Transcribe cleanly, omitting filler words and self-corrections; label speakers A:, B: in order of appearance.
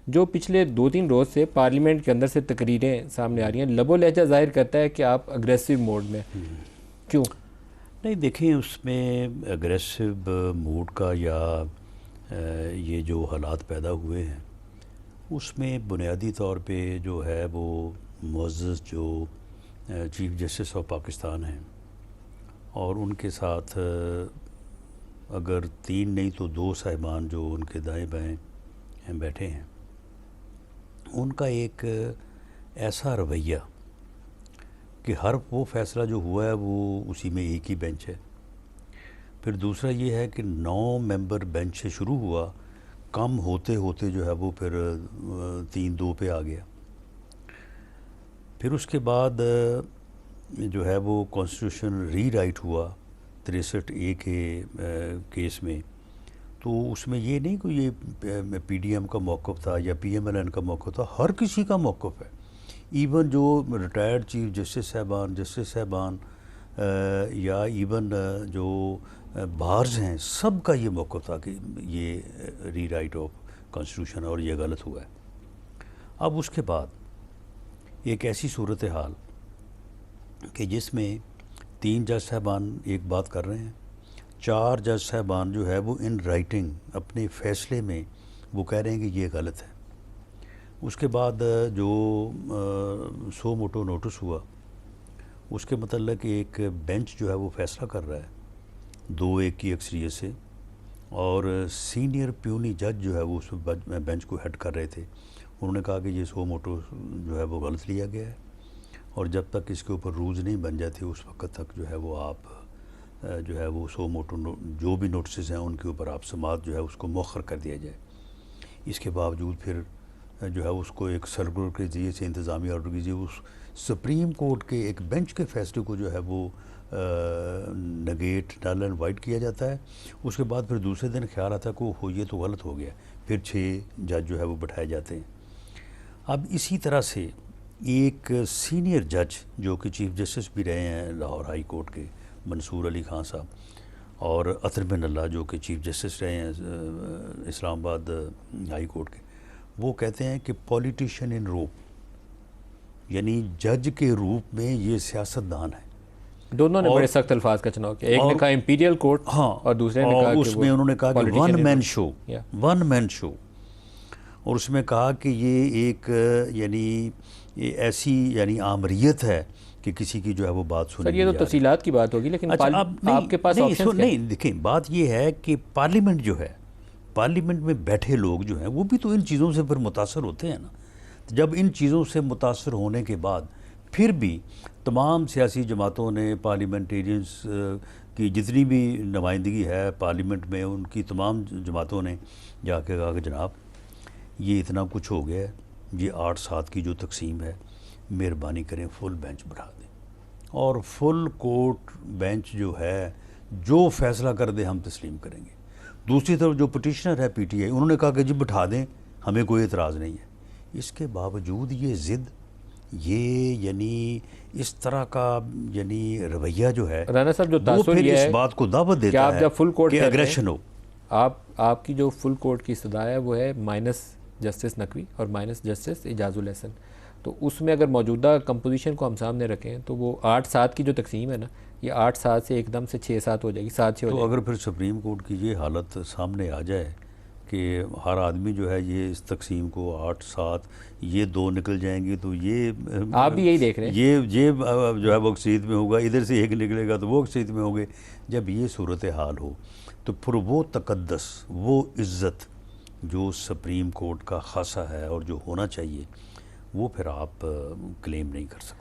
A: جو پچھلے 2-3 روز سے پارلیمنٹ کے اندر سے تقریریں سامنے آ رہی ہیں، لب و لہجہ ظاہر کرتا ہے کہ آپ اگریسو موڈ میں، کیوں؟
B: نہیں دیکھیں، اس میں اگریسو موڈ کا یا یہ جو حالات پیدا ہوئے ہیں اس میں بنیادی طور پہ جو ہے وہ معزز جو چیف جسٹس آف پاکستان ہیں اور ان کے ساتھ اگر 3 نہیں تو 2 صاحبان جو ان کے دائیں بائیں بیٹھے ہیں، ان کا ایک ایسا رویہ کہ ہر وہ فیصلہ جو ہوا ہے وہ اسی میں ایک ہی بینچ ہے. پھر دوسرا یہ ہے کہ 9 ممبر بینچ سے شروع ہوا، کم ہوتے ہوتے جو ہے وہ پھر 3-2 پہ آ گیا. پھر اس کے بعد جو ہے وہ کانسٹیٹیوشن ری رائٹ ہوا 63A کے کیس میں. تو اس میں یہ نہیں کہ یہ پی ڈی ایم کا موقف تھا یا پی ایم ایل این کا موقف تھا، ہر کسی کا موقف ہے. ایون جو ریٹائرڈ چیف جسٹس صاحبان یا ایون جو بارز ہیں، سب کا یہ موقف تھا کہ یہ ری رائٹ آف کانسٹیٹیوشن اور یہ غلط ہوا ہے. اب اس کے بعد ایک ایسی صورتحال کہ جس میں 3 جج صاحبان ایک بات کر رہے ہیں، 4 جج صاحبان جو ہے وہ ان رائٹنگ اپنے فیصلے میں وہ کہہ رہے ہیں کہ یہ غلط ہے. اس کے بعد جو سو موٹو نوٹس ہوا اس کے متعلق ایک بینچ جو ہے وہ فیصلہ کر رہا ہے 2-1 کی اکثریت سے، اور سینئر پیونی جج جو ہے وہ اس بینچ کو ہیڈ کر رہے تھے. انہوں نے کہا کہ یہ سو موٹو جو ہے وہ غلط لیا گیا ہے اور جب تک اس کے اوپر رولز نہیں بن جاتے اس وقت تک جو ہے وہ آپ جو ہے وہ سو موٹو جو بھی نوٹسز ہیں ان کے اوپر آپ سماعت جو ہے اس کو مؤخر کر دیا جائے. اس کے باوجود پھر جو ہے اس کو ایک سرکولر کے ذریعے سے انتظامی آرڈر کے ذریعے اس سپریم کورٹ کے ایک بینچ کے فیصلے کو جو ہے وہ نگیٹ نل اینڈ وائٹ کیا جاتا ہے. اس کے بعد پھر دوسرے دن خیال آتا ہے کہ وہ یہ تو غلط ہو گیا، پھر 6 جج جو ہے وہ بٹھائے جاتے ہیں. اب اسی طرح سے ایک سینئر جج جو کہ چیف جسٹس بھی رہے ہیں لاہور ہائی کورٹ کے، منصور علی خان صاحب، اور اطہر بن اللہ جو کہ چیف جسٹس رہے ہیں اسلام آباد ہائی کورٹ کے، وہ کہتے ہیں کہ پولیٹیشین ان روپ، یعنی جج کے روپ میں یہ سیاستدان ہے.
A: دونوں نے بڑے سخت الفاظ کا چناؤ کیا، ایک نے کہا امپیریل کورٹ اور دوسرے نے کہا کہ
B: اس میں انہوں نے کہا کہ ون مین شو، اور اس میں کہا کہ یہ ایک یعنی ایسی یعنی آمریت ہے کہ کسی کی جو ہے وہ بات سنی.
A: سر یہ تو تفصیلات کی بات ہوگی، لیکن آپ کے پاس آپشنز کیا ہیں؟
B: نہیں دیکھیں، بات یہ ہے کہ پارلیمنٹ جو ہے، پارلیمنٹ میں بیٹھے لوگ جو ہیں وہ بھی تو ان چیزوں سے پھر متاثر ہوتے ہیں نا. جب ان چیزوں سے متاثر ہونے کے بعد پھر بھی تمام سیاسی جماعتوں نے، پارلیمنٹیرینز کی جتنی بھی نمائندگی ہے پارلیمنٹ میں، ان کی تمام جماعتوں نے جا کے کہا کہ جناب یہ اتنا کچھ ہو گیا ہے، یہ 8-7 کی جو تقسیم ہے مہربانی کریں فل بینچ بٹھا دیں، اور فل کورٹ بینچ جو ہے جو فیصلہ کر دے ہم تسلیم کریں گے. دوسری طرف جو پٹیشنر ہے پی ٹی آئی، انہوں نے کہا کہ جی بٹھا دیں، ہمیں کوئی اعتراض نہیں ہے. اس کے باوجود یہ ضد، یہ یعنی اس طرح کا یعنی رویہ جو ہے
A: رانا صاحب جو
B: وہ
A: تاثر
B: پھر
A: یہ
B: اس
A: ہے
B: بات کو دعوت
A: کہ
B: دیتا
A: آپ
B: ہے
A: جب فل کورٹ
B: کہ
A: کہتے ہیں،
B: اگریشن ہو.
A: آپ کی جو فل کورٹ کی استدعا ہے وہ ہے مائنس جسٹس نقوی اور مائنس جسٹس اعجاز الحسن. تو اس میں اگر موجودہ کمپوزیشن کو ہم سامنے رکھیں تو وہ 8-7 کی جو تقسیم ہے نا، یہ 8-7 سے ایک دم سے 6-7 ہو جائے گی، 7-6 ہو جائے
B: تو
A: گی.
B: اگر پھر سپریم کورٹ کی یہ حالت سامنے آ جائے کہ ہر آدمی جو ہے یہ اس تقسیم کو 8-7 یہ 2 نکل جائیں گی، تو یہ
A: آپ بھی یہی دیکھ رہے ہیں،
B: یہ جو ہے وہ اکثریت میں ہوگا، ادھر سے ایک نکلے گا تو وہ اکثریت میں ہوگے. جب یہ صورتحال ہو تو پھر وہ تقدس، وہ عزت جو سپریم کورٹ کا خاصہ ہے اور جو ہونا چاہیے، وہ پھر آپ کلیم نہیں کر سکتے.